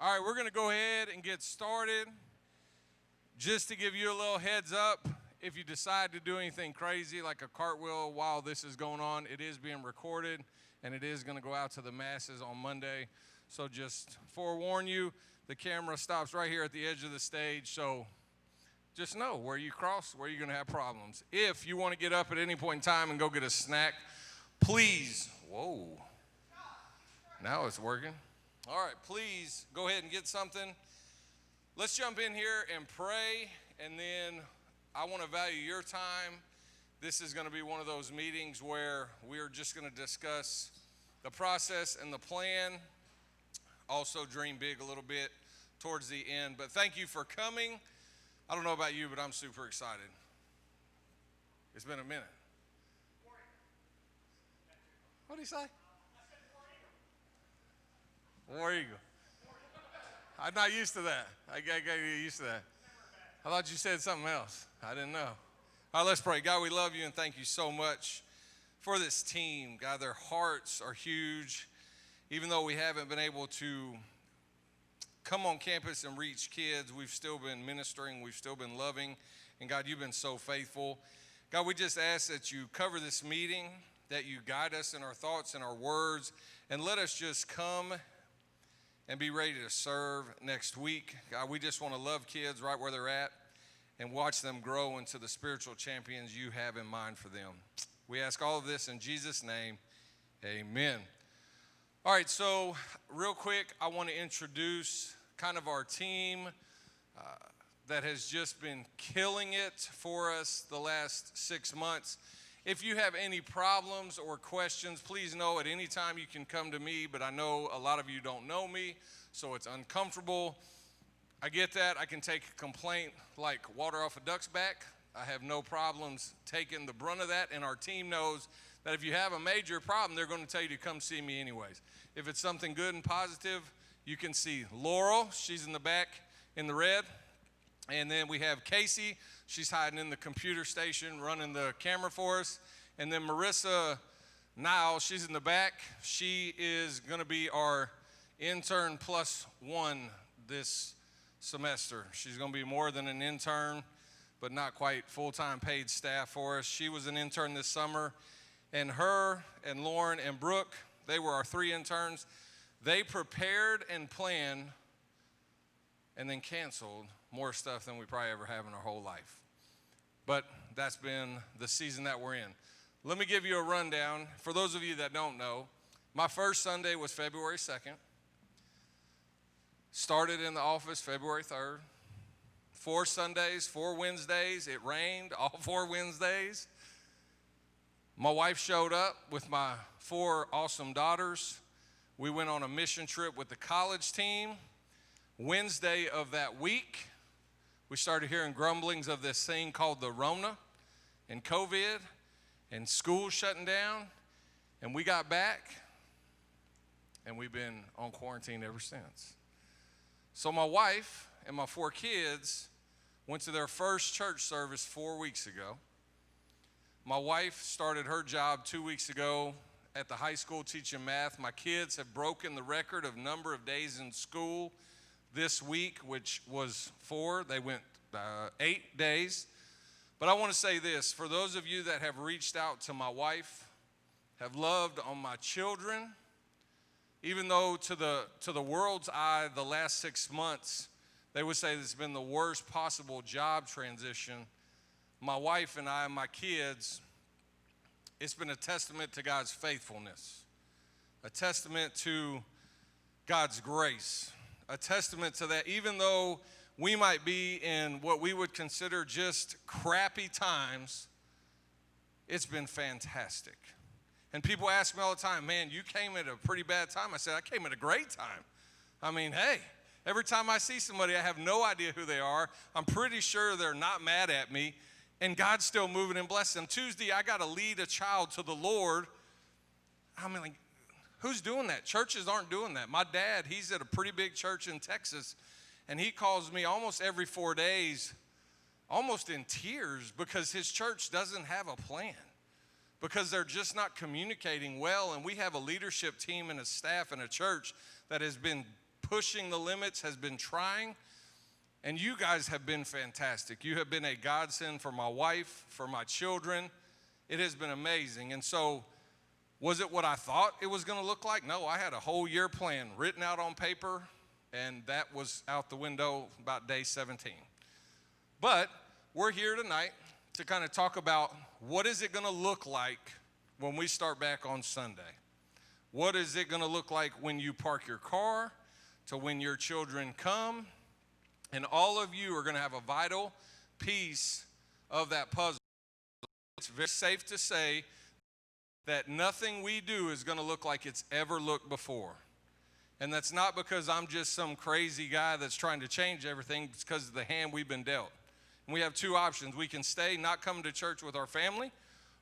All right, we're going to go ahead and get started. Just to give you a little heads up, if you decide to do anything crazy like a cartwheel while this is going on, it is being recorded and it is going to go out to the masses on Monday. So just forewarn you, the camera stops right here at the edge of the stage. So just know where you cross, where you're going to have problems. If you want to get up at any point in time and go get a snack, please, whoa, now it's working. All right, please go ahead and get something. Let's jump in here and pray, and then I want to value your time. This is going to be one of those meetings where we're just going to discuss the process and the plan, also dream big a little bit towards the end. But thank you for coming. I don't know about you, but I'm super excited. It's been a minute. What did he say? War Eagle. I'm not used to that. I got to get used to that. I thought you said something else. I didn't know. All right, let's pray. God, we love you and thank you so much for this team. God, their hearts are huge. Even though we haven't been able to come on campus and reach kids, we've still been ministering. We've still been loving. And God, you've been so faithful. God, we just ask that you cover this meeting, that you guide us in our thoughts and our words, and let us just come and be ready to serve next week. God, we just want to love kids right where they're at and watch them grow into the spiritual champions you have in mind for them. We ask all of this in Jesus' name, amen. All right, so real quick, I want to introduce kind of our team that has just been killing it for us the last 6 months. If you have any problems or questions, please know at any time you can come to me, but I know a lot of you don't know me, so it's uncomfortable. I get that. I can take a complaint like water off a duck's back. I have no problems taking the brunt of that, and our team knows that if you have a major problem, they're going to tell you to come see me anyways. If it's something good and positive, you can see Laurel. She's in the back in the red. And then we have Casey. She's hiding in the computer station, running the camera for us. And then Marissa Niles, she's in the back. She is going to be our intern plus one this semester. She's going to be more than an intern, but not quite full-time paid staff for us. She was an intern this summer. And her and Lauren and Brooke, they were our 3 interns. They prepared and planned and then canceled more stuff than we probably ever have in our whole life. But that's been the season that we're in. Let me give you a rundown. For those of you that don't know, my first Sunday was February 2nd. Started in the office February 3rd. 4 Sundays, 4 Wednesdays. It rained all 4 Wednesdays. My wife showed up with my 4 awesome daughters. We went on a mission trip with the college team. Wednesday of that week, we started hearing grumblings of this thing called the Rona and COVID and school shutting down. And we got back, and we've been on quarantine ever since. So my wife and my 4 kids went to their first church service 4 weeks ago. My wife started her job 2 weeks ago at the high school teaching math. My kids have broken the record of number of days in school this week, which was 4. They went 8 days. But I want to say this. For those of you that have reached out to my wife, have loved on my children, even though to the world's eye, the last 6 months, they would say this has been the worst possible job transition. My wife and I and my kids, it's been a testament to God's faithfulness, a testament to God's grace, a testament to that even though we might be in what we would consider just crappy times, it's been fantastic. And people ask me all the time, man, you came at a pretty bad time. I said, I came at a great time. I mean, hey, every time I see somebody, I have no idea who they are. I'm pretty sure they're not mad at me. And God's still moving and blessing them. Tuesday, I got to lead a child to the Lord. I mean, like, who's doing that? Churches aren't doing that. My dad, he's at a pretty big church in Texas, and he calls me almost every 4 days, almost in tears, because his church doesn't have a plan, because they're just not communicating well. And we have a leadership team and a staff and a church that has been pushing the limits, has been trying, and you guys have been fantastic. You have been a godsend for my wife, for my children. It has been amazing. And so, was it what I thought it was going to look like? No, I had a whole year plan written out on paper, and that was out the window about day 17. But we're here tonight to kind of talk about what is it going to look like when we start back on Sunday. What is it going to look like when you park your car, to when your children come? And all of you are going to have a vital piece of that puzzle. It's very safe to say that nothing we do is going to look like it's ever looked before. And that's not because I'm just some crazy guy that's trying to change everything. It's because of the hand we've been dealt. And we have two options. We can stay, not come to church with our family,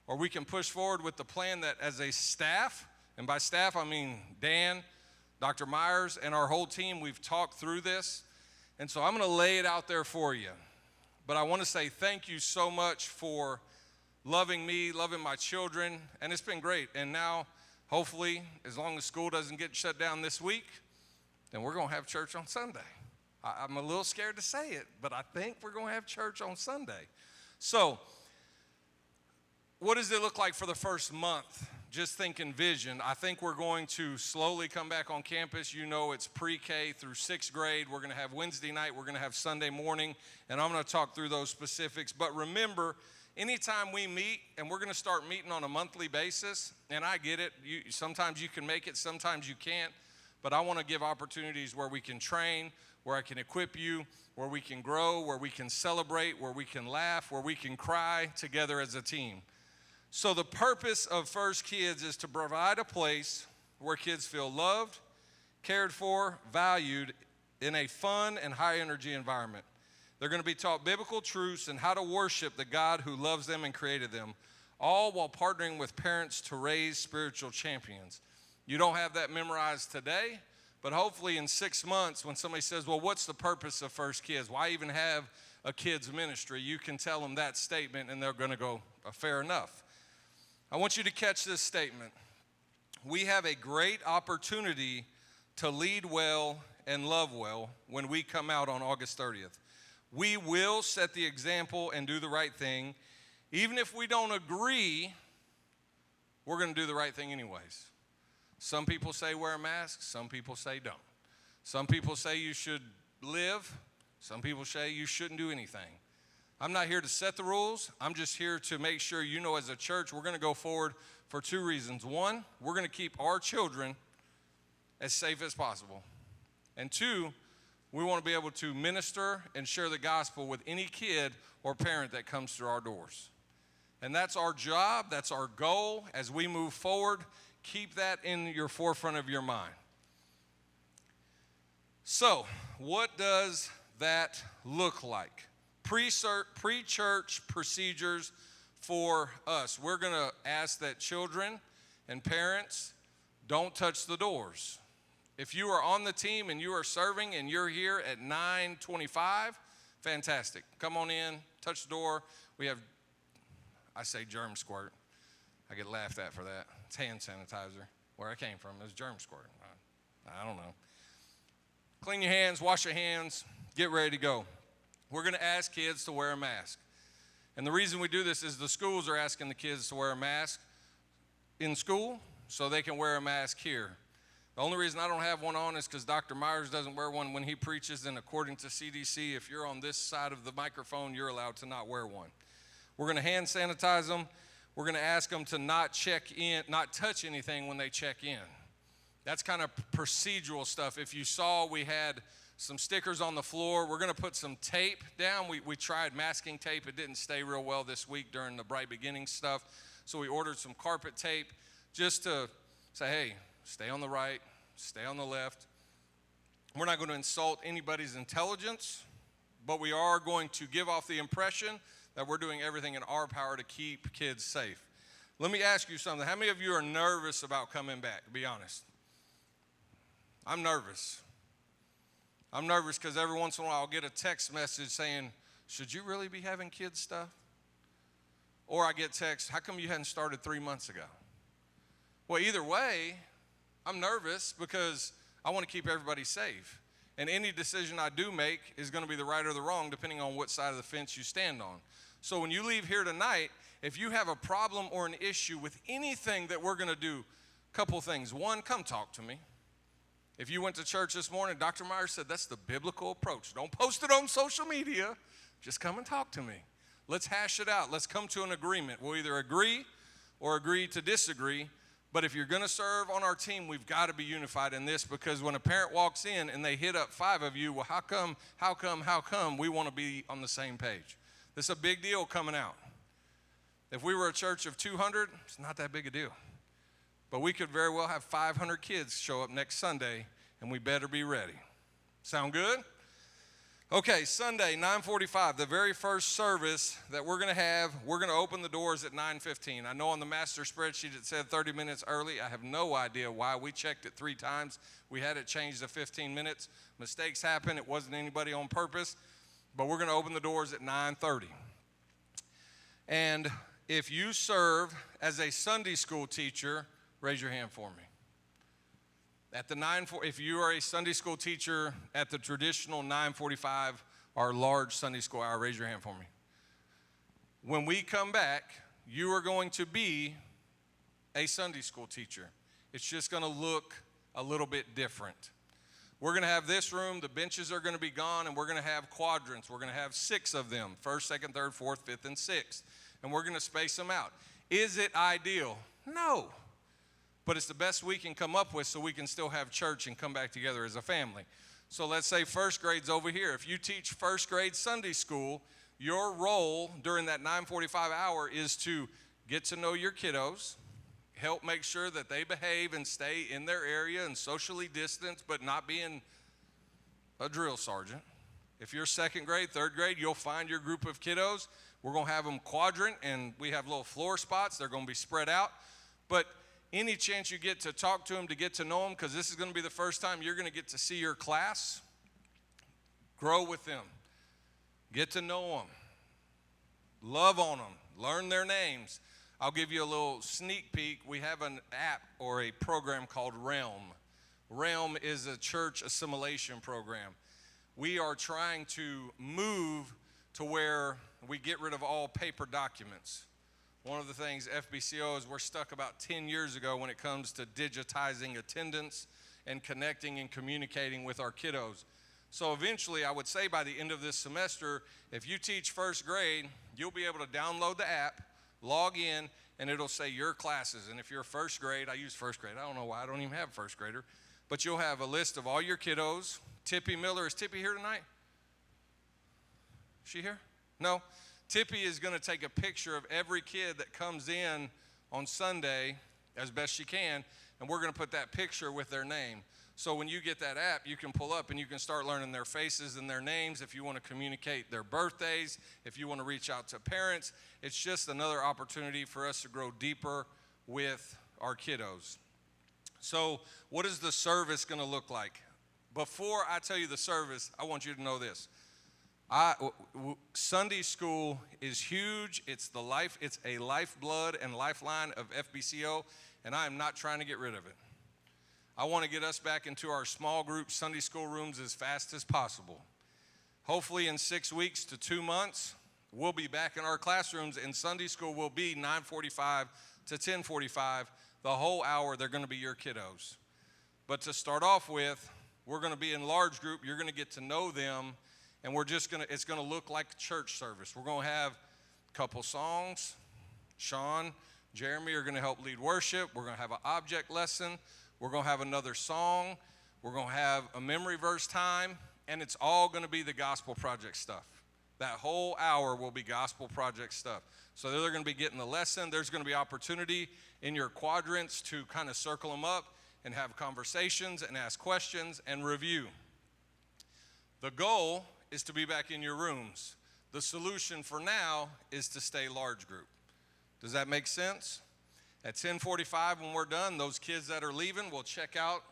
or we can push forward with the plan that as a staff, and by staff I mean Dan, Dr. Myers, and our whole team, we've talked through this. And so I'm going to lay it out there for you. But I want to say thank you so much for loving me, loving my children, and it's been great. And now, hopefully, as long as school doesn't get shut down this week, then we're going to have church on Sunday. I'm a little scared to say it, but I think we're going to have church on Sunday. So, what does it look like for the first month? Just thinking vision. I think we're going to slowly come back on campus. You know, it's pre-K through 6th grade. We're going to have Wednesday night. We're going to have Sunday morning, and I'm going to talk through those specifics. But remember, anytime we meet, and we're going to start meeting on a monthly basis, and I get it. Sometimes you can make it, sometimes you can't. But I want to give opportunities where we can train, where I can equip you, where we can grow, where we can celebrate, where we can laugh, where we can cry together as a team. So the purpose of First Kids is to provide a place where kids feel loved, cared for, valued in a fun and high-energy environment. They're going to be taught biblical truths and how to worship the God who loves them and created them, all while partnering with parents to raise spiritual champions. You don't have that memorized today, but hopefully in 6 months when somebody says, well, what's the purpose of First Kids? Why even have a kids ministry? You can tell them that statement and they're going to go, fair enough. I want you to catch this statement. We have a great opportunity to lead well and love well when we come out on August 30th. We will set the example and do the right thing. Even if we don't agree, we're going to do the right thing anyways. Some people say wear a mask. Some people say don't. Some people say you should live. Some people say you shouldn't do anything. I'm not here to set the rules. I'm just here to make sure you know as a church we're going to go forward for two reasons. One, we're going to keep our children as safe as possible. And two, we want to be able to minister and share the gospel with any kid or parent that comes through our doors. And that's our job. That's our goal as we move forward. Keep that in your forefront of your mind. So, what does that look like? Pre-church procedures for us. We're going to ask that children and parents don't touch the doors. If you are on the team and you are serving and you're here at 9:25, fantastic. Come on in, touch the door. We have, I say germ squirt. I get laughed at for that. It's hand sanitizer. Where I came from, it was germ squirt. I don't know. Clean your hands, wash your hands, get ready to go. We're going to ask kids to wear a mask. And the reason we do this is the schools are asking the kids to wear a mask in school so they can wear a mask here. The only reason I don't have one on is because Dr. Myers doesn't wear one when he preaches, and according to CDC, if you're on this side of the microphone, you're allowed to not wear one. We're going to hand sanitize them. We're going to ask them to not touch anything when they check in. That's kind of procedural stuff. If you saw, we had some stickers on the floor. We're going to put some tape down. We tried masking tape. It didn't stay real well this week during the Bright Beginnings stuff. So we ordered some carpet tape just to say, hey, stay on the right, stay on the left. We're not going to insult anybody's intelligence, but we are going to give off the impression that we're doing everything in our power to keep kids safe. Let me ask you something. How many of you are nervous about coming back, to be honest? I'm nervous. I'm nervous because every once in a while I'll get a text message saying, should you really be having kids stuff? Or I get text, how come you hadn't started 3 months ago? Well, either way, I'm nervous because I want to keep everybody safe. And any decision I do make is going to be the right or the wrong, depending on what side of the fence you stand on. So when you leave here tonight, if you have a problem or an issue with anything that we're going to do, a couple things. One, come talk to me. If you went to church this morning, Dr. Myers said that's the biblical approach. Don't post it on social media. Just come and talk to me. Let's hash it out. Let's come to an agreement. We'll either agree or agree to disagree. But if you're going to serve on our team, we've got to be unified in this, because when a parent walks in and they hit up 5 of you, well, how come, we want to be on the same page. This is a big deal coming out. If we were a church of 200, it's not that big a deal. But we could very well have 500 kids show up next Sunday, and we better be ready. Sound good? Okay, Sunday, 9:45, the very first service that we're going to have, we're going to open the doors at 9:15. I know on the master spreadsheet it said 30 minutes early. I have no idea why. We checked it 3 times. We had it changed to 15 minutes. Mistakes happen. It wasn't anybody on purpose. But we're going to open the doors at 9:30. And if you serve as a Sunday school teacher, raise your hand for me. If you are a Sunday school teacher at the traditional 9:45 or large Sunday school hour, raise your hand for me. When we come back, you are going to be a Sunday school teacher. It's just going to look a little bit different. We're going to have this room, the benches are going to be gone, and we're going to have quadrants. We're going to have 6 of them, 1st, 2nd, 3rd, 4th, 5th, and 6th. And we're going to space them out. Is it ideal? No. But it's the best we can come up with so we can still have church and come back together as a family. So let's say 1st grade's over here. If you teach 1st grade Sunday school, your role during that 9:45 hour is to get to know your kiddos, help make sure that they behave and stay in their area and socially distanced, but not being a drill sergeant. If you're 2nd grade, 3rd grade, you'll find your group of kiddos. We're going to have them quadrant, and we have little floor spots. They're going to be spread out. But any chance you get to talk to them, to get to know them, because this is going to be the first time you're going to get to see your class, grow with them, get to know them, love on them, learn their names. I'll give you a little sneak peek. We have an app or a program called Realm. Realm is a church assimilation program. We are trying to move to where we get rid of all paper documents. One of the things FBCO is we're stuck about 10 years ago when it comes to digitizing attendance and connecting and communicating with our kiddos. So eventually, I would say by the end of this semester, if you teach 1st grade, you'll be able to download the app, log in, and it'll say your classes. And if you're 1st grade, I use 1st grade. I don't know why I don't even have a 1st grader. But you'll have a list of all your kiddos. Tippy Miller, is Tippy here tonight? Is she here? No? Tippy is going to take a picture of every kid that comes in on Sunday as best she can, and we're going to put that picture with their name. So when you get that app, you can pull up and you can start learning their faces and their names. If you want to communicate their birthdays, if you want to reach out to parents, it's just another opportunity for us to grow deeper with our kiddos. So what is the service going to look like? Before I tell you the service, I want you to know this. Sunday school is huge. It's a lifeblood and lifeline of FBCO, and I am not trying to get rid of it. I want to get us back into our small group Sunday school rooms as fast as possible. Hopefully in 6 weeks to 2 months, we'll be back in our classrooms, and Sunday school will be 9:45 to 10:45. The whole hour, they're going to be your kiddos. But to start off with, we're going to be in large group. You're going to get to know them. And it's going to look like church service. We're going to have a couple songs. Sean, Jeremy are going to help lead worship. We're going to have an object lesson. We're going to have another song. We're going to have a memory verse time. And it's all going to be the Gospel Project stuff. That whole hour will be Gospel Project stuff. So they're going to be getting the lesson. There's going to be opportunity in your quadrants to kind of circle them up and have conversations and ask questions and review. The goal is to be back in your rooms. The solution for now is to stay large group. Does that make sense? At 10:45 when we're done, those kids that are leaving will check out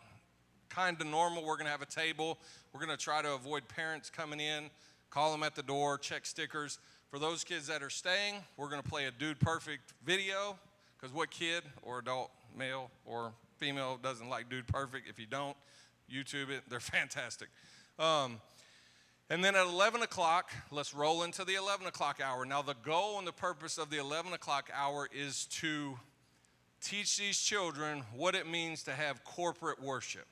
kind of normal. We're going to have a table. We're going to try to avoid parents coming in, call them at the door, check stickers. For those kids that are staying, we're going to play a Dude Perfect video, because what kid or adult, male or female, doesn't like Dude Perfect? If you don't, YouTube it. They're fantastic. And then at 11 o'clock, let's roll into the 11 o'clock hour. Now, the goal and the purpose of the 11 o'clock hour is to teach these children what it means to have corporate worship,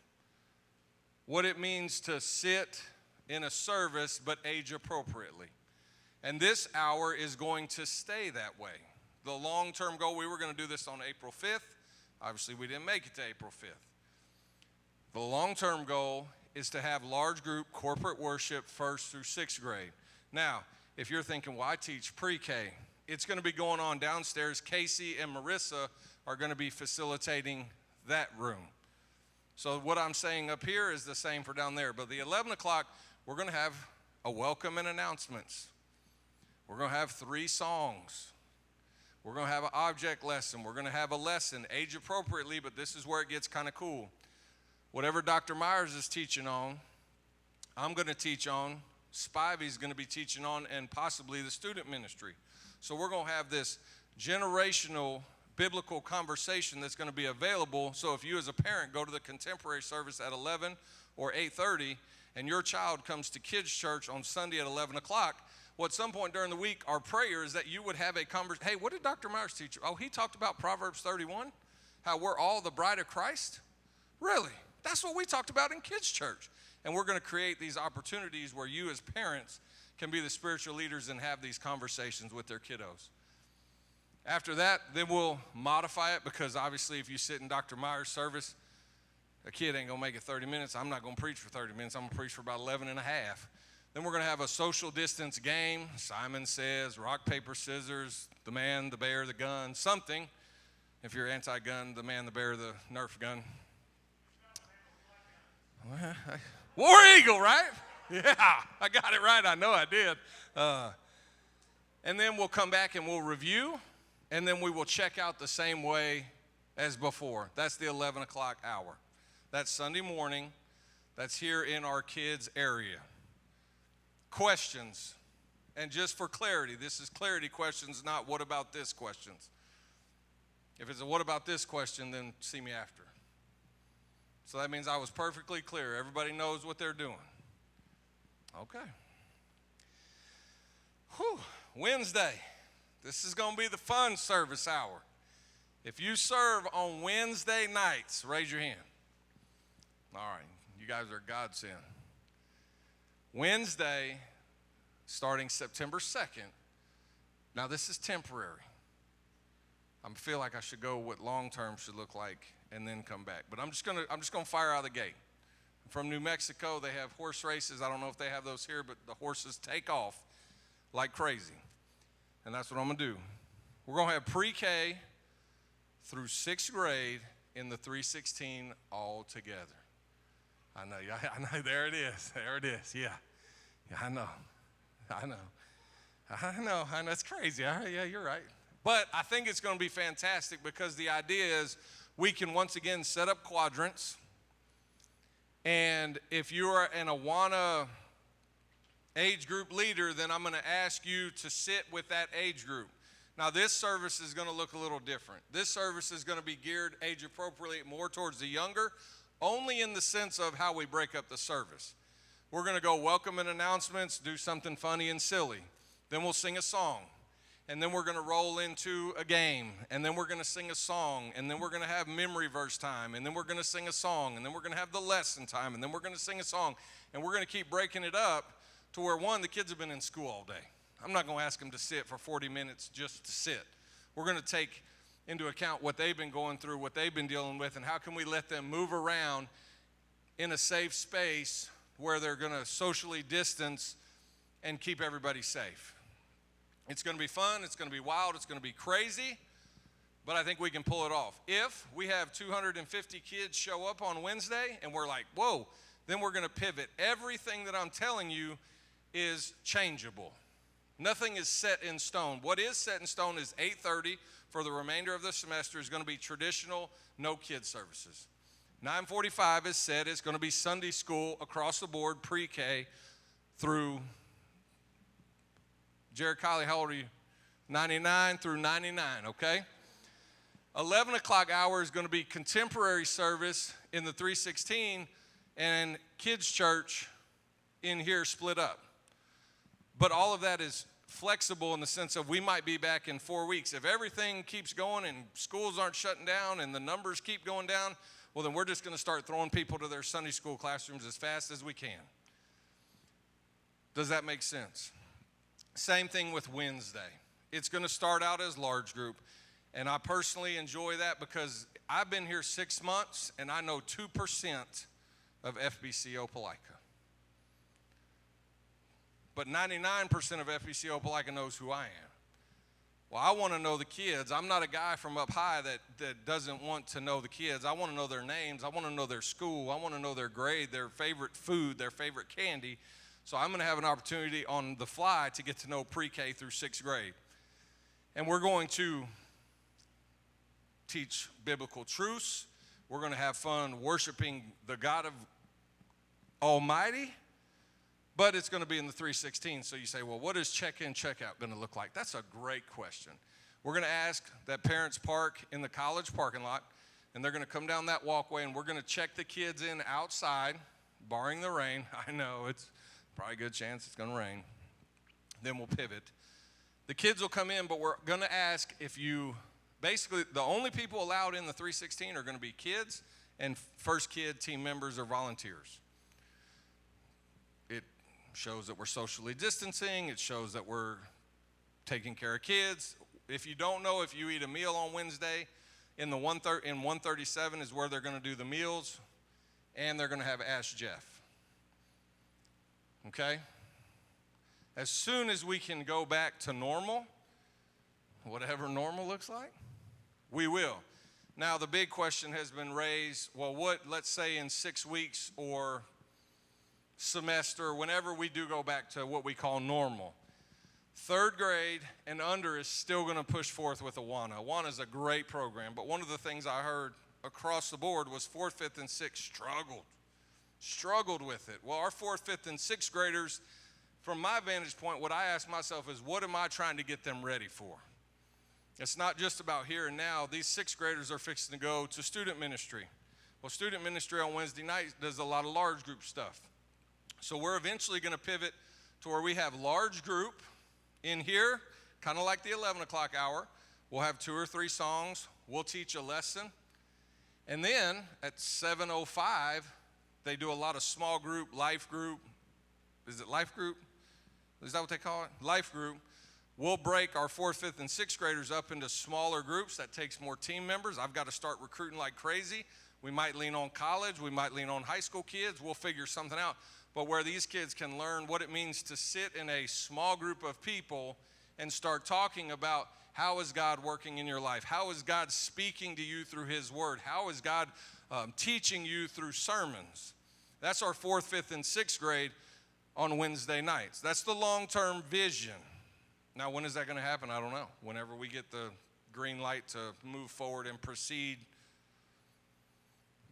what it means to sit in a service but age appropriately. And this hour is going to stay that way. The long-term goal, we were going to do this on April 5th. Obviously, we didn't make it to April 5th. The long-term goal is to have large group corporate worship 1st through 6th grade. Now, if you're thinking, well, I teach pre-K, it's going to be going on downstairs. Casey and Marissa are going to be facilitating that room. So what I'm saying up here is the same for down there. But the 11 o'clock, we're going to have a welcome and announcements. We're going to have 3 songs. We're going to have an object lesson. We're going to have a lesson, age appropriately, but this is where it gets kind of cool. Whatever Dr. Myers is teaching on, I'm going to teach on, Spivey's going to be teaching on, and possibly the student ministry. So we're going to have this generational biblical conversation that's going to be available. So if you as a parent go to the contemporary service at 11 or 8:30, and your child comes to kids' church on Sunday at 11 o'clock, well, at some point during the week, our prayer is that you would have a conversation. Hey, what did Dr. Myers teach you? Oh, he talked about Proverbs 31, how we're all the bride of Christ? Really? That's what we talked about in kids' church. And we're going to create these opportunities where you as parents can be the spiritual leaders and have these conversations with their kiddos. After that, then we'll modify it, because obviously if you sit in Dr. Myers' service, a kid ain't going to make it 30 minutes. I'm not going to preach for 30 minutes. I'm going to preach for about 11 and a half. Then we're going to have a social distance game. Simon Says, rock, paper, scissors, the man, the bear, the gun, something. If you're anti-gun, the man, the bear, the Nerf gun. War Eagle, right? Yeah, I got it right. I know I did. And then we'll come back and we'll review, and then we will check out the same way as before. That's the 11 o'clock hour. That's Sunday morning. That's here in our kids' area. Questions. And just for clarity, this is clarity questions, not what about this questions. If it's a what about this question, then see me after. So that means I was perfectly clear. Everybody knows what they're doing. Okay. Whew. Wednesday. This is going to be the fun service hour. If you serve on Wednesday nights, raise your hand. All right. You guys are godsend. Wednesday, starting September 2nd. Now, this is temporary. I feel like I should go what long-term should look like and then come back. But I'm just gonna fire out of the gate. From New Mexico, they have horse races. I don't know if they have those here, but the horses take off like crazy. And that's what I'm gonna do. We're gonna have pre-K through 6th grade in the 316 all together. I know, there it is, yeah, I know, it's crazy, yeah, you're right. But I think it's gonna be fantastic, because the idea is we can once again set up quadrants. And if you are an Awana age group leader, then I'm going to ask you to sit with that age group. Now, this service is going to look a little different. This service is going to be geared age appropriately more towards the younger, only in the sense of how we break up the service. We're going to go welcome and announcements, do something funny and silly. Then we'll sing a song. And then we're going to roll into a game, and then we're going to sing a song, and then we're going to have memory verse time, and then we're going to sing a song, and then we're going to have the lesson time, and then we're going to sing a song, and we're going to keep breaking it up to where, one, the kids have been in school all day. I'm not going to ask them to sit for 40 minutes just to sit. We're going to take into account what they've been going through, what they've been dealing with, and how can we let them move around in a safe space where they're going to socially distance and keep everybody safe. It's going to be fun, it's going to be wild, it's going to be crazy, but I think we can pull it off. If we have 250 kids show up on Wednesday and we're like, whoa, then we're going to pivot. Everything that I'm telling you is changeable. Nothing is set in stone. What is set in stone is 8:30 for the remainder of the semester is going to be traditional, no kid services. 9:45 is said it's going to be Sunday school across the board, pre-K through Jared Kiley, how old are you? 99 through 99, okay? 11 o'clock hour is going to be contemporary service in the 316, and kids' church in here split up. But all of that is flexible in the sense of we might be back in 4 weeks. If everything keeps going and schools aren't shutting down and the numbers keep going down, well, then we're just going to start throwing people to their Sunday school classrooms as fast as we can. Does that make sense? Same thing with Wednesday. It's going to start out as large group, and I personally enjoy that because I've been here 6 months, and I know 2% of FBC Opelika. But 99% of FBC Opelika knows who I am. Well, I want to know the kids. I'm not a guy from up high that doesn't want to know the kids. I want to know their names. I want to know their school. I want to know their grade, their favorite food, their favorite candy. So I'm going to have an opportunity on the fly to get to know pre-K through 6th grade. And we're going to teach biblical truths. We're going to have fun worshiping the God of Almighty. But it's going to be in the 316. So you say, well, what is check-in, check-out going to look like? That's a great question. We're going to ask that parents park in the college parking lot, and they're going to come down that walkway, and we're going to check the kids in outside, barring the rain. I know it's probably a good chance it's going to rain. Then we'll pivot. The kids will come in, but we're going to ask if you, basically the only people allowed in the 316 are going to be kids and First Kid team members or volunteers. It shows that we're socially distancing. It shows that we're taking care of kids. If you don't know, if you eat a meal on Wednesday, in 137 is where they're going to do the meals, and they're going to have Ask Jeff. Okay? As soon as we can go back to normal, whatever normal looks like, we will. Now, the big question has been raised, well, what, let's say in 6 weeks or semester, whenever we do go back to what we call normal, 3rd grade and under is still going to push forth with Awana. Awana is a great program, but one of the things I heard across the board was 4th, 5th, and 6th struggled with it. Well, our 4th, 5th, and 6th graders, from my vantage point, what I ask myself is, what am I trying to get them ready for? It's not just about here and now. These 6th graders are fixing to go to student ministry. Well, student ministry on Wednesday night does a lot of large group stuff. So we're eventually going to pivot to where we have large group in here, kind of like the 11 o'clock hour. We'll have 2 or 3 songs. We'll teach a lesson. And then at 7:05, they do a lot of small group, life group. Is it life group? Is that what they call it? Life group. We'll break our 4th, 5th, and 6th graders up into smaller groups. That takes more team members. I've got to start recruiting like crazy. We might lean on college. We might lean on high school kids. We'll figure something out. But where these kids can learn what it means to sit in a small group of people and start talking about how is God working in your life? How is God speaking to you through his word? How is God teaching you through sermons? That's our 4th, 5th, and 6th grade on Wednesday nights. That's the long-term vision. Now, when is that going to happen? I don't know. Whenever we get the green light to move forward and proceed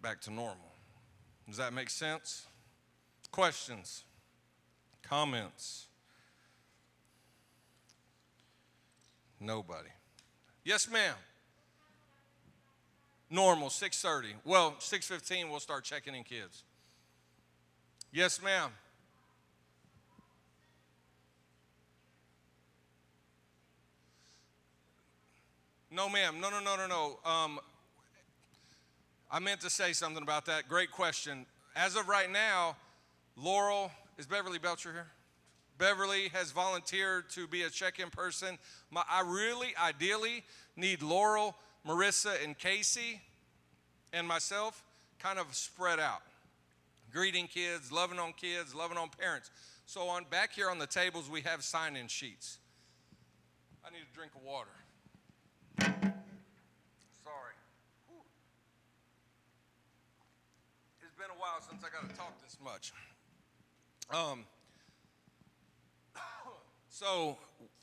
back to normal. Does that make sense? Questions? Comments? Nobody. Yes, ma'am. Normal, 6:30. Well, 6:15 we'll start checking in kids. Yes, ma'am. No, ma'am. No. I meant to say something about that. Great question. As of right now, Laurel, is Beverly Belcher here? Beverly has volunteered to be a check-in person. I really, ideally, need Laurel, Marissa, and Casey, and myself kind of spread out. Greeting kids, loving on parents. So back here on the tables, we have sign-in sheets. I need a drink of water. Sorry. Whew. It's been a while since I got to talk this much. So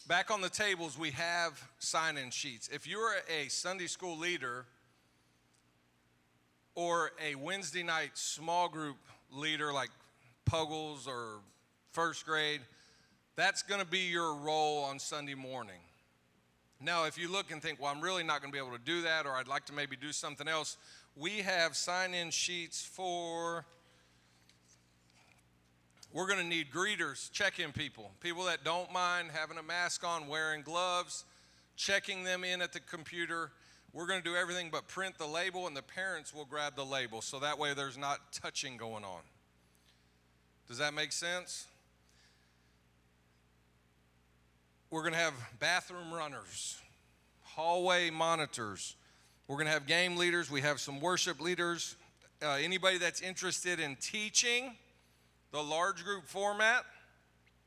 back on the tables, we have sign-in sheets. If you're a Sunday school leader or a Wednesday night small group leader like Puggles or first grade, that's going to be your role on Sunday morning. Now, if you look and think, well, I'm really not going to be able to do that, or I'd like to maybe do something else, we have sign-in sheets for We're going to need greeters, check-in people, people that don't mind having a mask on, wearing gloves, checking them in at the computer. We're going to do everything but print the label, and the parents will grab the label, so that way there's not touching going on. Does that make sense? We're going to have bathroom runners, hallway monitors. We're going to have game leaders. We have some worship leaders. Anybody that's interested in teaching the large group format,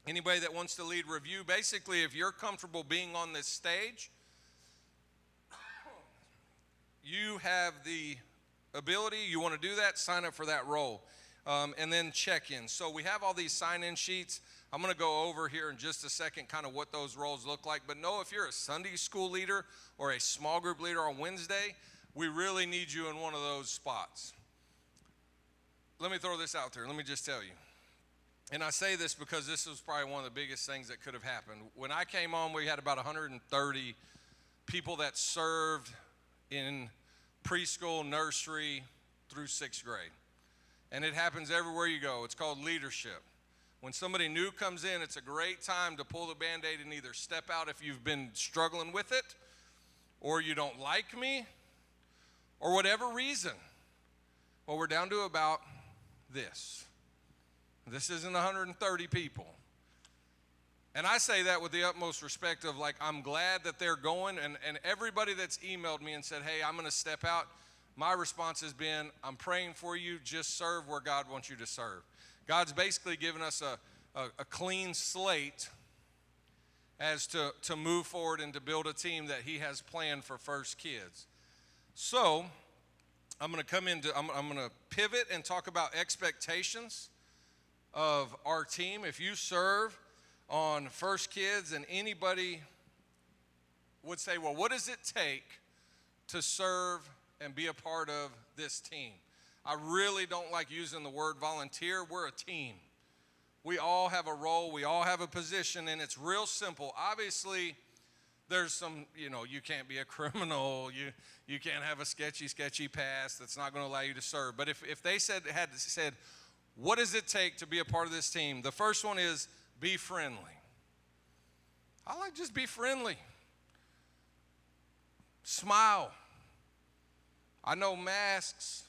anybody that wants to lead review. Basically, if you're comfortable being on this stage, you have the ability, you want to do that, sign up for that role. And then check-in. So we have all these sign-in sheets. I'm going to go over here in just a second kind of what those roles look like. But know if you're a Sunday school leader or a small group leader on Wednesday, we really need you in one of those spots. Let me throw this out there. Let me just tell you. And I say this because this was probably one of the biggest things that could have happened. When I came on, we had about 130 people that served in preschool, nursery through 6th grade. And it happens everywhere you go. It's called leadership. When somebody new comes in, it's a great time to pull the Band-Aid and either step out if you've been struggling with it, or you don't like me, or whatever reason. Well, we're down to about this. This isn't 130 people. And I say that with the utmost respect of, like, I'm glad that they're going, and everybody that's emailed me and said, hey, I'm going to step out, my response has been, I'm praying for you, just serve where God wants you to serve. God's basically given us a clean slate as to move forward and to build a team that he has planned for First Kids. So I'm going to pivot and talk about expectations of our team. If you serve on First Kids and anybody would say, well, what does it take to serve and be a part of this team? I really don't like using the word volunteer. We're a team. We all have a role. We all have a position, and it's real simple. Obviously, there's some, you can't be a criminal. You can't have a sketchy past that's not going to allow you to serve. But if they had said, what does it take to be a part of this team? The first one is be friendly. I like just be friendly. Smile. I know masks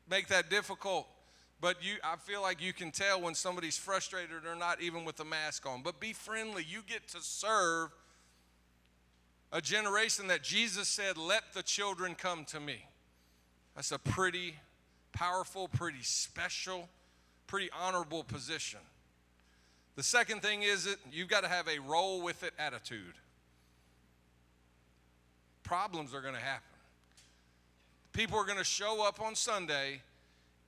make that difficult, but I feel like you can tell when somebody's frustrated or not, even with the mask on. But be friendly. You get to serve a generation that Jesus said, let the children come to me. That's a pretty powerful, pretty special, pretty honorable position. The second thing is that you've got to have a roll with it attitude. Problems are going to happen. People are going to show up on Sunday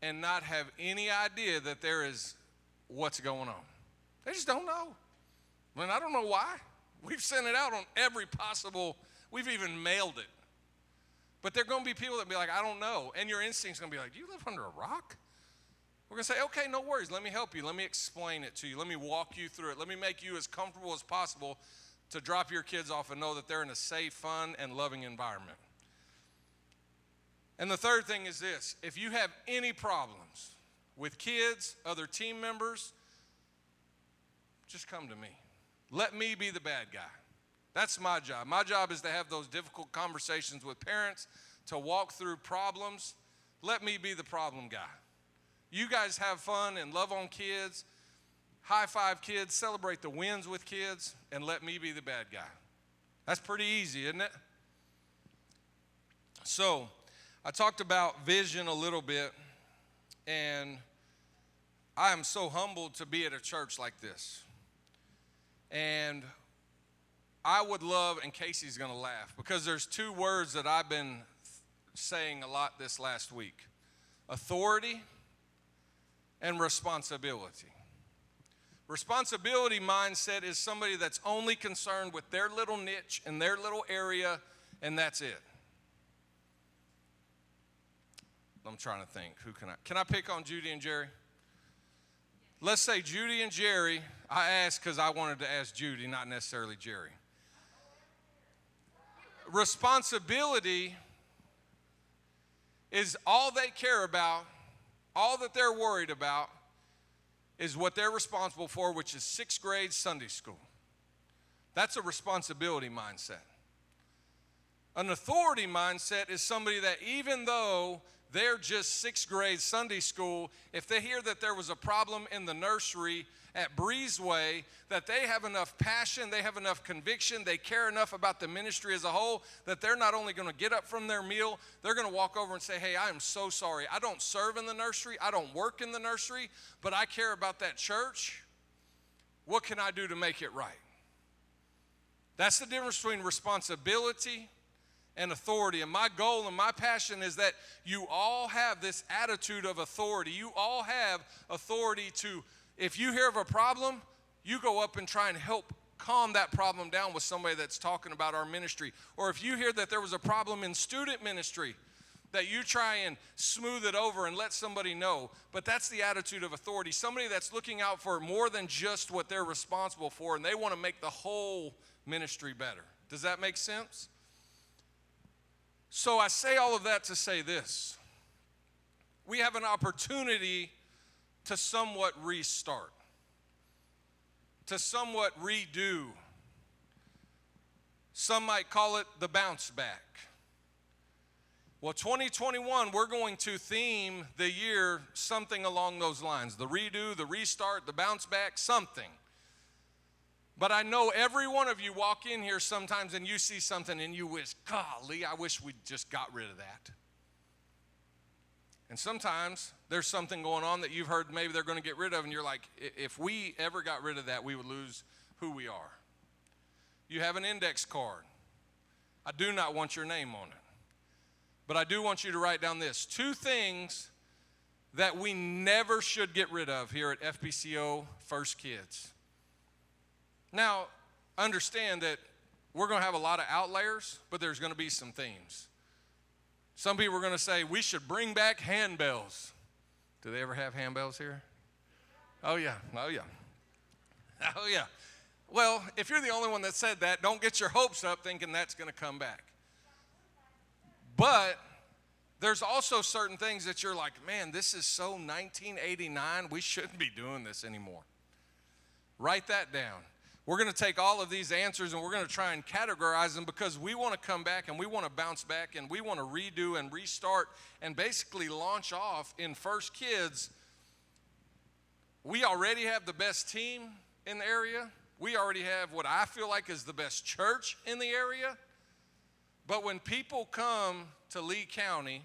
and not have any idea that there is what's going on. They just don't know. I mean, I don't know why. We've sent it out on every possible, we've even mailed it. But there are going to be people that be like, I don't know. And your instinct's going to be like, do you live under a rock? We're going to say, okay, no worries. Let me help you. Let me explain it to you. Let me walk you through it. Let me make you as comfortable as possible to drop your kids off and know that they're in a safe, fun, and loving environment. And the third thing is this. If you have any problems with kids, other team members, just come to me. Let me be the bad guy. That's my job. My job is to have those difficult conversations with parents, to walk through problems. Let me be the problem guy. You guys have fun and love on kids, high five kids, celebrate the wins with kids, and let me be the bad guy. That's pretty easy, isn't it? So, I talked about vision a little bit, and I am so humbled to be at a church like this. And I would love, and Casey's going to laugh, because there's two words that I've been saying a lot this last week: authority and responsibility. Responsibility mindset is somebody that's only concerned with their little niche and their little area, and that's it. I'm trying to think. Can I pick on Judy and Jerry? Let's say Judy and Jerry. I asked because I wanted to ask Judy, not necessarily Jerry. Responsibility is all they care about, all that they're worried about is what they're responsible for, which is 6th grade Sunday school. That's a responsibility mindset. An authority mindset is somebody that even though they're just 6th grade Sunday school, if they hear that there was a problem in the nursery at Breezeway, that they have enough passion, they have enough conviction, they care enough about the ministry as a whole, that they're not only going to get up from their meal, they're going to walk over and say, hey, I am so sorry. I don't serve in the nursery, I don't work in the nursery, but I care about that church. What can I do to make it right? That's the difference between responsibility and authority. And my goal and my passion is that you all have this attitude of authority. You all have authority to, if you hear of a problem, you go up and try and help calm that problem down with somebody that's talking about our ministry. Or if you hear that there was a problem in student ministry, that you try and smooth it over and let somebody know. But that's the attitude of authority. Somebody that's looking out for more than just what they're responsible for, and they want to make the whole ministry better. Does that make sense? So I say all of that to say this. We have an opportunity to somewhat restart, to somewhat redo. Some might call it the bounce back. Well, 2021, we're going to theme the year something along those lines. The redo, the restart, the bounce back, something. But I know every one of you walk in here sometimes and you see something and you wish, golly, I wish we just got rid of that. And sometimes there's something going on that you've heard maybe they're going to get rid of, and you're like, if we ever got rid of that, we would lose who we are. You have an index card. I do not want your name on it. But I do want you to write down this. 2 things that we never should get rid of here at FBCO First Kids. Now, understand that we're going to have a lot of outliers, but there's going to be some themes. Some people are going to say, we should bring back handbells. Do they ever have handbells here? Oh, yeah. Oh, yeah. Oh, yeah. Well, if you're the only one that said that, don't get your hopes up thinking that's going to come back. But there's also certain things that you're like, man, this is so 1989, we shouldn't be doing this anymore. Write that down. We're going to take all of these answers and we're going to try and categorize them, because we want to come back and we want to bounce back and we want to redo and restart and basically launch off in First Kids. We already have the best team in the area. We already have what I feel like is the best church in the area. But when people come to Lee County,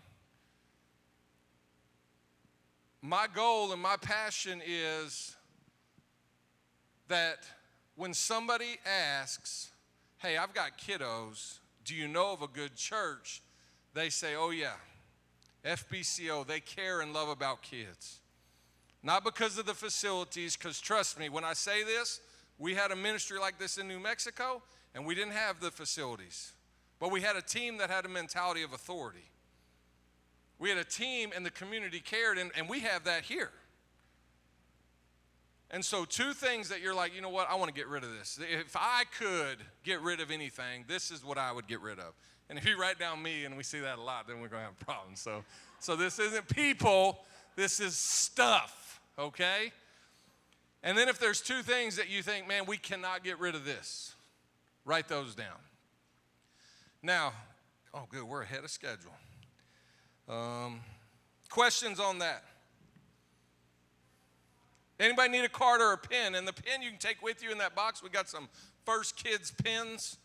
my goal and my passion is that when somebody asks, hey, I've got kiddos, do you know of a good church? They say, oh yeah, FBCO, they care and love about kids. Not because of the facilities, because trust me, when I say this, we had a ministry like this in New Mexico, and we didn't have the facilities. But we had a team that had a mentality of authority. We had a team and the community cared, and we have that here. And so 2 things that you're like, you know what, I want to get rid of this. If I could get rid of anything, this is what I would get rid of. And if you write down me, and we see that a lot, then we're going to have problems. So this isn't people, this is stuff, okay? And then if there's 2 things that you think, man, we cannot get rid of this, write those down. Now, oh good, we're ahead of schedule. Questions on that? Anybody need a card or a pen? And the pen you can take with you in that box. We got some First Kids pens.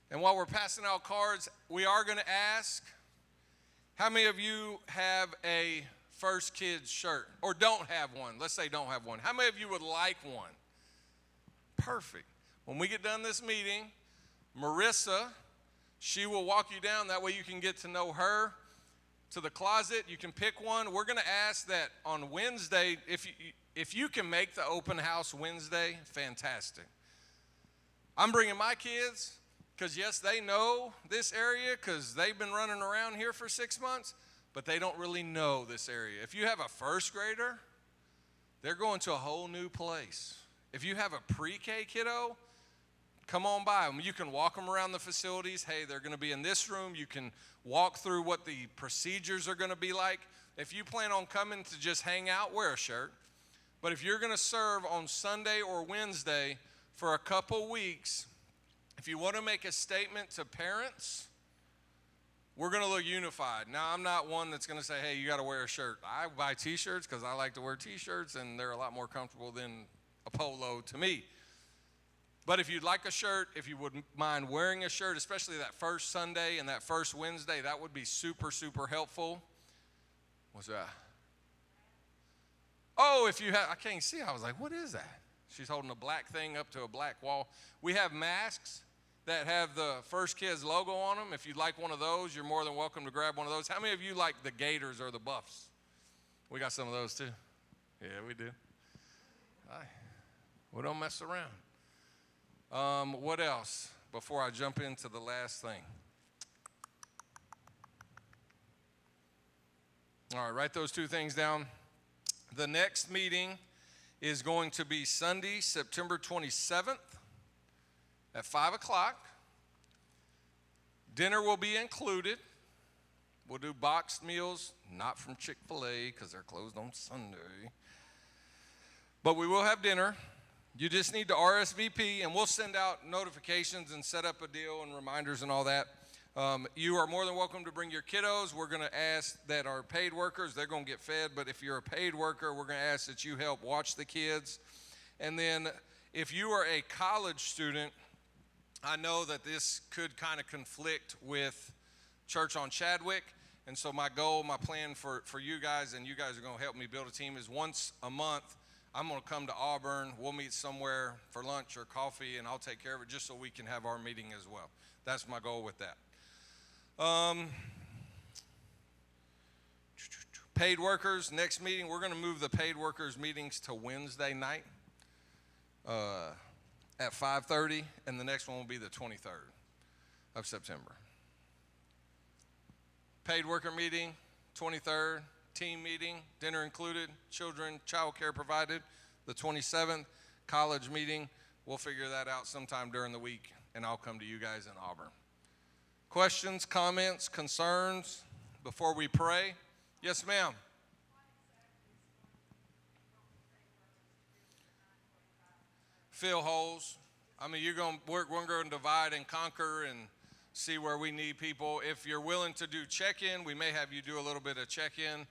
And while we're passing out cards, we are going to ask, how many of you have a First Kids shirt? Or don't have one? Let's say don't have one. How many of you would like one? Perfect. When we get done this meeting, Marissa, she will walk you down. That way you can get to know her. To the closet, you can pick one. We're going to ask that on Wednesday, if you can make the open house Wednesday, fantastic. I'm bringing my kids because, yes, they know this area because they've been running around here for 6 months, but they don't really know this area. If you have a first grader, they're going to a whole new place. If you have a pre-K kiddo, come on by them. You can walk them around the facilities. Hey, they're going to be in this room. You can walk through what the procedures are going to be like. If you plan on coming to just hang out, wear a shirt. But if you're going to serve on Sunday or Wednesday for a couple weeks, if you want to make a statement to parents, we're going to look unified. Now, I'm not one that's going to say, hey, you got to wear a shirt. I buy T-shirts because I like to wear T-shirts, and they're a lot more comfortable than a polo to me. But if you'd like a shirt, if you wouldn't mind wearing a shirt, especially that first Sunday and that first Wednesday, that would be super, super helpful. What's that? Oh, if you have, I can't see. I was like, what is that? She's holding a black thing up to a black wall. We have masks that have the First Kids logo on them. If you'd like one of those, you're more than welcome to grab one of those. How many of you like the Gators or the Buffs? We got some of those too. Yeah, we do. We don't mess around. What else before I jump into the last thing? All right, write those two things down. The next meeting is going to be Sunday, September 27th at 5 o'clock. Dinner will be included. We'll do boxed meals, not from Chick-fil-A because they're closed on Sunday. But we will have dinner. You just need to RSVP, and we'll send out notifications and set up a deal and reminders and all that. You are more than welcome to bring your kiddos. We're going to ask that our paid workers, they're going to get fed, but if you're a paid worker, we're going to ask that you help watch the kids. And then if you are a college student, I know that this could kind of conflict with Church on Chadwick, and so my goal, my plan for you guys, and you guys are going to help me build a team, is once a month, I'm going to come to Auburn. We'll meet somewhere for lunch or coffee, and I'll take care of it just so we can have our meeting as well. That's my goal with that. Paid workers, next meeting, we're going to move the paid workers meetings to Wednesday night at 5:30, and the next one will be the 23rd of September. Paid worker meeting, 23rd, team meeting, dinner included, children, child care provided, the 27th, college meeting. We'll figure that out sometime during the week, and I'll come to you guys in Auburn. Questions, comments, concerns before we pray? Yes, ma'am. Fill holes. I mean, we're going to divide and conquer and see where we need people. If you're willing to do check-in, we may have you do a little bit of check-in,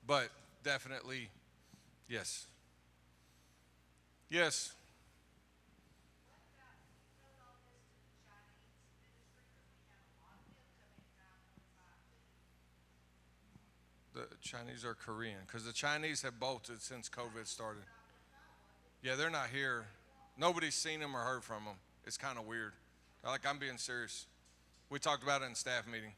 but definitely, yes. Yes. The Chinese are Korean, because the Chinese have bolted since COVID started. Yeah, they're not here. Nobody's seen them or heard from them. It's kind of weird. Like, I'm being serious. We talked about it in staff meeting.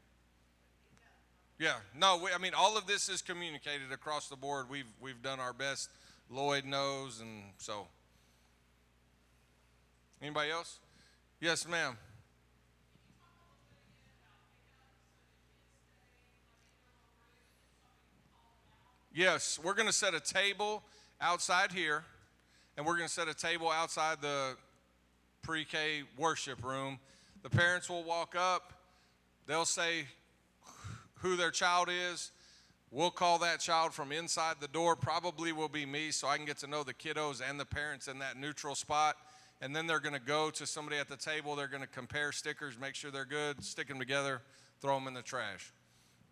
Yeah, no, I mean, all of this is communicated across the board. We've done our best. Lloyd knows, and so. Anybody else? Yes, ma'am. Yes, we're going to set a table outside here, and we're going to set a table outside the pre-K worship room. The parents will walk up. They'll say who their child is. We'll call that child from inside the door. Probably will be me, so I can get to know the kiddos and the parents in that neutral spot. And then they're going to go to somebody at the table. They're going to compare stickers, make sure they're good, stick them together, throw them in the trash.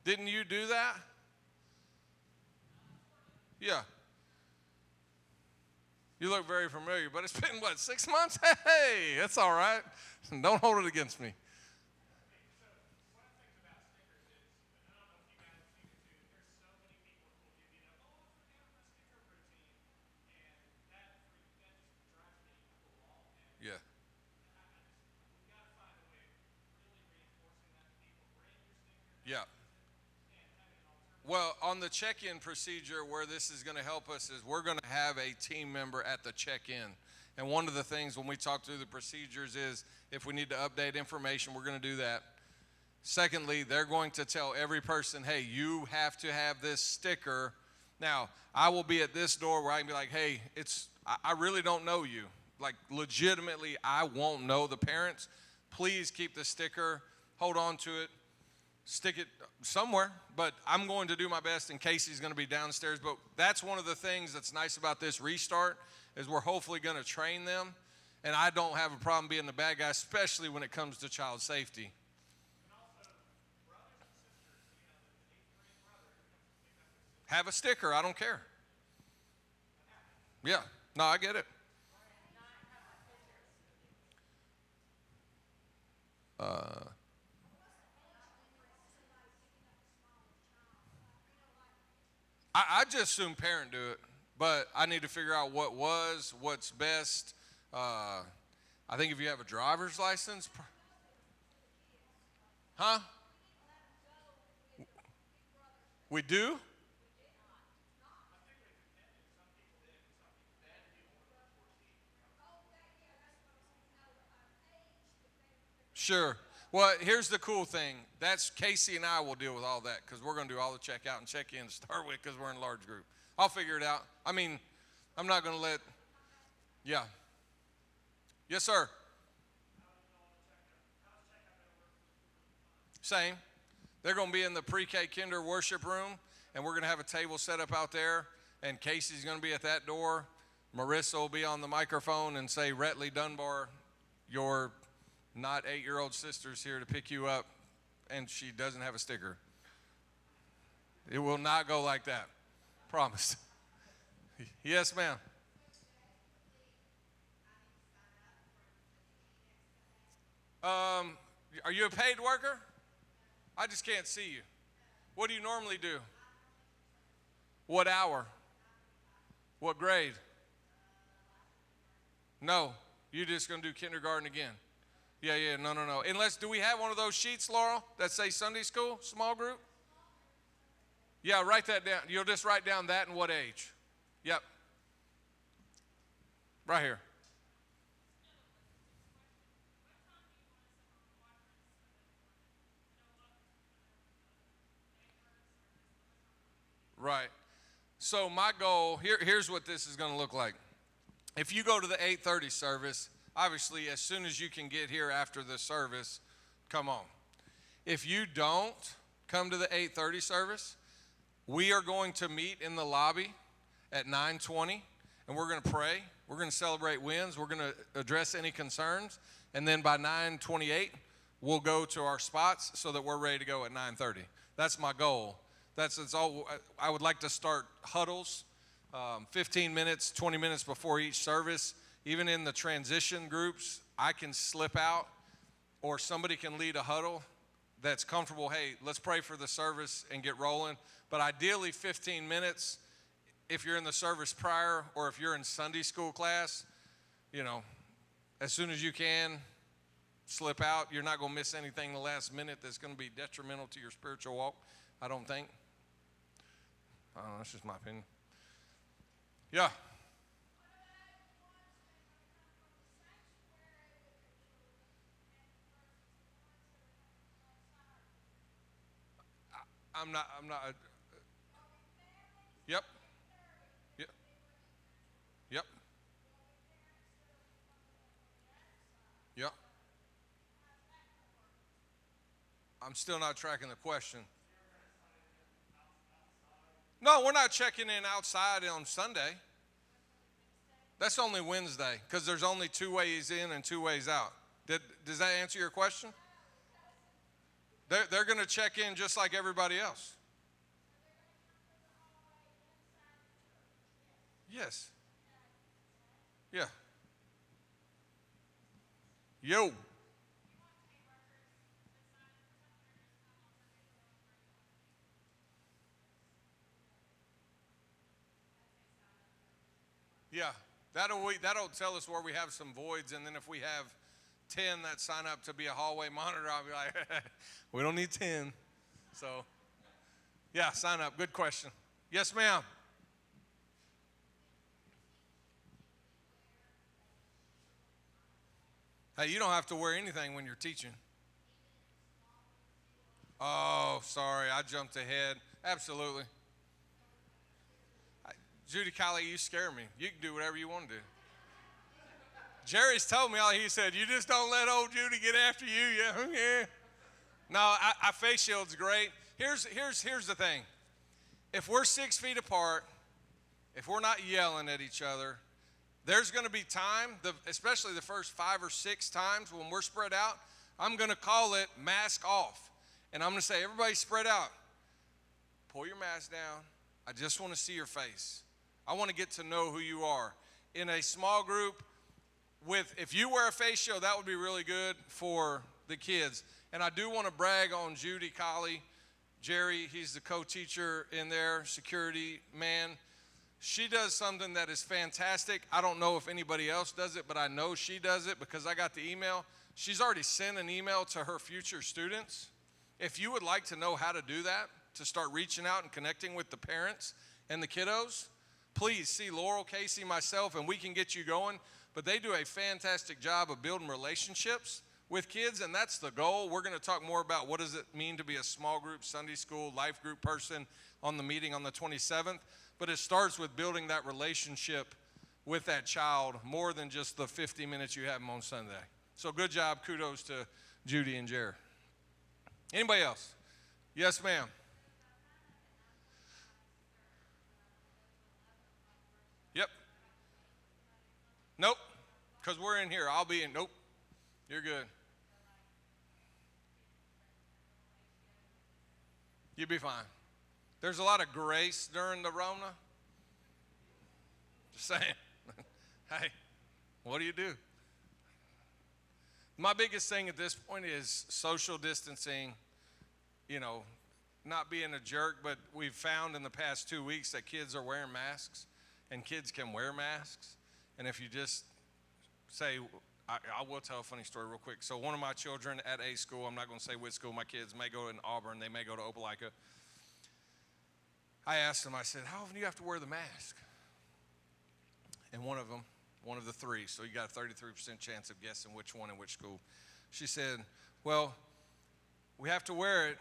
Didn't you do that? Yeah. You look very familiar, but it's been, 6 months? Hey, that's all right. Don't hold it against me. Yeah. Yeah. Well, on the check-in procedure, where this is going to help us is we're going to have a team member at the check-in. And one of the things when we talk through the procedures is if we need to update information, we're going to do that. Secondly, they're going to tell every person, hey, you have to have this sticker. Now, I will be at this door where I can be like, hey, I really don't know you. Like, legitimately, I won't know the parents. Please keep the sticker. Hold on to it. stick it somewhere, but I'm going to do my best, and Casey's going to be downstairs. But that's one of the things that's nice about this restart is we're hopefully going to train them, and I don't have a problem being the bad guy, especially when it comes to child safety. Have a sticker. I don't care. Yeah. No, I get it. I just assume parent do it, but I need to figure out what's best. I think if you have a driver's license, huh? We do? Sure. Well, here's the cool thing. That's Casey and I will deal with all that because we're going to do all the check out and check in to start with because we're in a large group. I'll figure it out. I mean, I'm not going to let, yeah. Yes, sir. Same. They're going to be in the pre-K kinder worship room, and we're going to have a table set up out there, and Casey's going to be at that door. Marissa will be on the microphone and say, Retley Dunbar, your not 8-year-old sister's here to pick you up, and she doesn't have a sticker. It will not go like that. Promise. Yes, ma'am. Are you a paid worker? I just can't see you. What do you normally do? What hour? What grade? No, you're just going to do kindergarten again. Yeah, no. Unless, do we have one of those sheets, Laurel, that say Sunday school, small group? Yeah, write that down. You'll just write down that and what age. Yep. Right here. Right. So my goal, here's what this is going to look like. If you go to the 8:30 service, obviously as soon as you can get here after the service, come on. If you don't come to the 8:30 service, we are going to meet in the lobby at 9:20, and we're going to pray. We're going to celebrate wins. We're going to address any concerns, and then by 9:28, we'll go to our spots so that we're ready to go at 9:30. That's my goal. That's all. I would like to start huddles 15 minutes, 20 minutes before each service. Even in the transition groups, I can slip out or somebody can lead a huddle that's comfortable. Hey, let's pray for the service and get rolling. But ideally 15 minutes if you're in the service prior or if you're in Sunday school class, as soon as you can, slip out. You're not going to miss anything the last minute that's going to be detrimental to your spiritual walk, I don't think. I don't know, that's just my opinion. Yeah. I'm not. Yep. Yep. Yep. Yep. I'm still not tracking the question. No, we're not checking in outside on Sunday. That's only Wednesday because there's only 2 ways in and 2 ways out. Does that answer your question? They're going to check in just like everybody else. Yes. Yeah. Yo. Yeah. That'll tell us where we have some voids, and then if we have 10 that sign up to be a hallway monitor, I'll be like, we don't need 10. So, yeah, sign up. Good question. Yes, ma'am. Hey, you don't have to wear anything when you're teaching. Oh, sorry, I jumped ahead. Absolutely. Judy Kylie, you scare me. You can do whatever you want to do. Jerry's told me, he said, you just don't let old Judy get after you. Yeah. No, I face shield's great. Here's the thing. If we're 6 feet apart, if we're not yelling at each other, there's going to be time, especially the first 5 or 6 times when we're spread out, I'm going to call it mask off. And I'm going to say, everybody spread out. Pull your mask down. I just want to see your face. I want to get to know who you are. In a small group, if you wear a face shield, that would be really good for the kids. And I do want to brag on Judy Colley. Jerry, he's the co-teacher in there, security man. She does something that is fantastic. I don't know if anybody else does it, but I know she does it because I got the email. She's already sent an email to her future students. If you would like to know how to do that, to start reaching out and connecting with the parents and the kiddos, please see Laurel, Casey, myself, and we can get you going. But they do a fantastic job of building relationships with kids, and that's the goal. We're going to talk more about what does it mean to be a small group, Sunday school, life group person on the meeting on the 27th. But it starts with building that relationship with that child more than just the 50 minutes you have them on Sunday. So good job. Kudos to Judy and Jared. Anybody else? Yes, ma'am. Yep. Nope. Because we're in here. I'll be in. Nope. You're good. You'll be fine. There's a lot of grace during the Rona. Just saying. Hey, what do you do? My biggest thing at this point is social distancing, not being a jerk, but we've found in the past 2 weeks that kids are wearing masks, and kids can wear masks. And if you just say, I will tell a funny story real quick. So one of my children at a school, I'm not going to say which school, my kids may go in Auburn, they may go to Opelika. I asked them, I said, how often do you have to wear the mask? And one of the 3, so you got a 33% chance of guessing which one in which school. She said, well, we have to wear it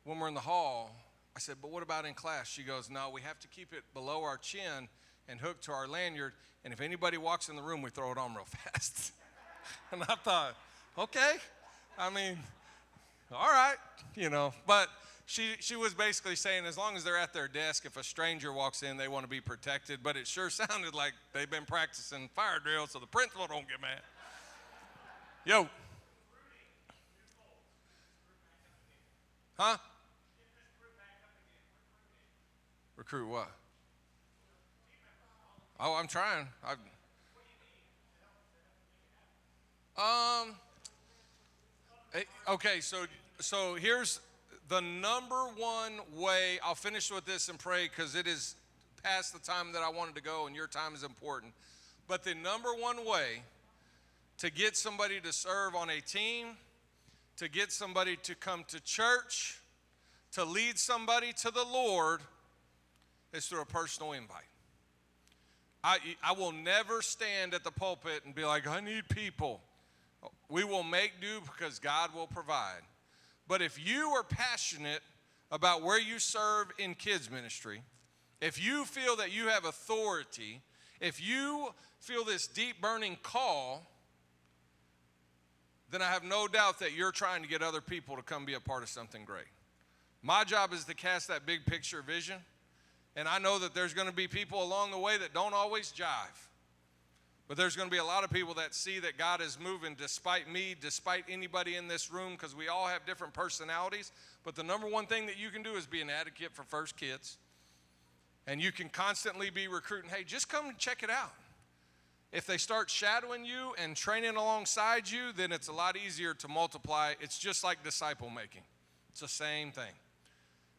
when we're in the hall. I said, but what about in class? She goes, no, we have to keep it below our chin and hooked to our lanyard, and if anybody walks in the room, we throw it on real fast. And I thought, okay, I mean, all right, but she was basically saying as long as they're at their desk, if a stranger walks in, they want to be protected, but it sure sounded like they've been practicing fire drills so the principal don't get mad. Yo. Huh? Recruit what? Oh, I'm trying. Okay, so here's the number one way. I'll finish with this and pray because it is past the time that I wanted to go and your time is important. But the number one way to get somebody to serve on a team, to get somebody to come to church, to lead somebody to the Lord is through a personal invite. I will never stand at the pulpit and be like, I need people. We will make do because God will provide. But if you are passionate about where you serve in kids ministry, if you feel that you have authority, if you feel this deep burning call, then I have no doubt that you're trying to get other people to come be a part of something great. My job is to cast that big picture vision. And I know that there's going to be people along the way that don't always jive. But there's going to be a lot of people that see that God is moving despite me, despite anybody in this room, because we all have different personalities. But the number one thing that you can do is be an advocate for First Kids. And you can constantly be recruiting, hey, just come and check it out. If they start shadowing you and training alongside you, then it's a lot easier to multiply. It's just like disciple making. It's the same thing.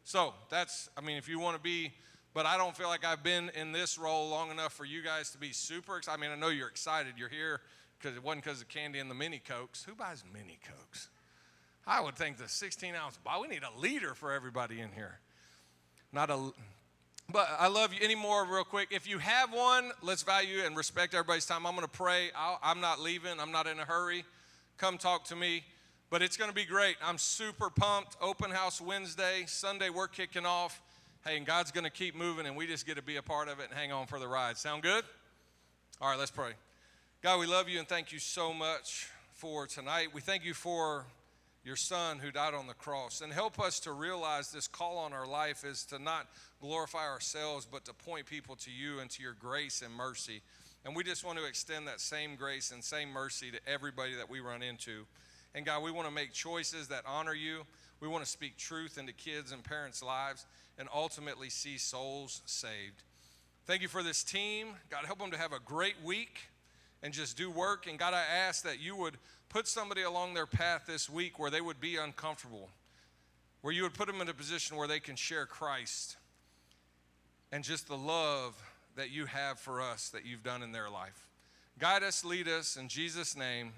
So if you want to be, but I don't feel like I've been in this role long enough for you guys to be super excited. I know you're excited. You're here because it wasn't because of candy and the mini Cokes. Who buys mini Cokes? I would think the 16-ounce bottle. We need a liter for everybody in here. But I love you. Any more real quick? If you have one, let's value and respect everybody's time. I'm going to pray. I'm not leaving. I'm not in a hurry. Come talk to me. But it's going to be great. I'm super pumped. Open house Wednesday. Sunday we're kicking off. Hey, and God's going to keep moving, and we just get to be a part of it and hang on for the ride. Sound good? All right, let's pray. God, we love you and thank you so much for tonight. We thank you for your son who died on the cross. And help us to realize this call on our life is to not glorify ourselves, but to point people to you and to your grace and mercy. And we just want to extend that same grace and same mercy to everybody that we run into. And God, we want to make choices that honor you. We want to speak truth into kids' and parents' lives and ultimately see souls saved. Thank you for this team. God, help them to have a great week and just do work. And God, I ask that you would put somebody along their path this week where they would be uncomfortable, where you would put them in a position where they can share Christ and just the love that you have for us that you've done in their life. Guide us, lead us, in Jesus' name.